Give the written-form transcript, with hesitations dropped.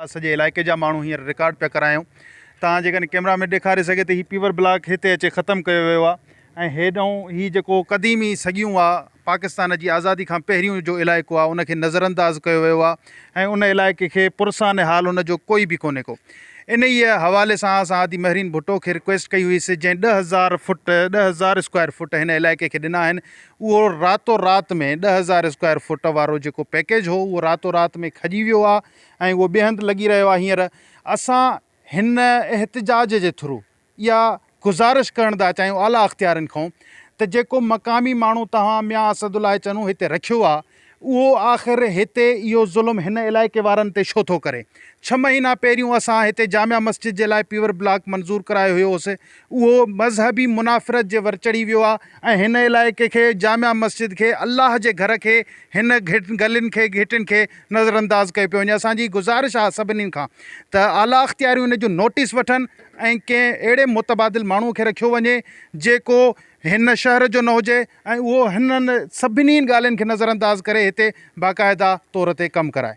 सॼे इलाइक़े जा माण्हू हींअर रिकॉर्ड पिया करायूं। तव्हां जेकॾहिं कैमरा में ॾेखारे सघे त हीउ पीवर ब्लॉक हिते अचे ख़तमु कयो वियो आहे ऐं हेॾां हीउ जेको क़दीमी सॻियूं आहे पाकिस्तान जी आज़ादी खां पहिरियों जो इलाइक़ो आहे उनखे नज़रअंदाज़ कयो वियो आहे ऐं उन इलाइक़े खे पुरसान हाल उनजो कोई बि कोन्हे को। इन ई हवाले सां असां आदि महरीन भुट्टो खे रिक्वेस्ट कई हुईसीं जंहिं 10,000 स्क्वायर फुट हिन इलाइक़े खे ॾिना आहिनि। उहो रातो राति में 10,000 स्क्वायर फुट वारो जेको पैकेज हो उहो रातो राति में खजी वियो आहे ऐं उहो ॿिए हंधि लॻी रहियो आहे। हींअर असां हिन एहतिजाज जे थ्रू इहा गुज़ारिश करण था चाहियूं आला अख़्तियारनि खां त जेको मक़ामी माण्हू तव्हां मियां असदुल्लाह चनू हिते रखियो आहे उहो आख़िर हिते इहो ज़ुल्म हिन इलाइक़े वारनि ते छो थो करे। 6 महीना पहिरियों असां हिते जामिया मस्जिद जे लाइ पीवर ब्लॉक मंज़ूर करायो हुयोसीं। उहो मज़हबी मुनाफ़रत जे वर चढ़ी वियो आहे ऐं हिन इलाइक़े खे जामिया मस्जिद खे अलाह जे घर खे हिन गलियुनि खे घेटियुनि खे नज़रअंदाज़ कयो पियो वञे। असांजी गुज़ारिश आहे सभिनीनि खां त आला अख़्तियारियूं इन जो नोटिस वठनि ऐं कंहिं अहिड़े मुतबादिल माण्हूअ खे रखियो वञे जेको हिन शहर जो न हुजे ऐं उहो हिननि सभिनी ॻाल्हियुनि खे नज़रअंदाज़ करे हिते बाक़ाइदा तौर ते कमु कराए।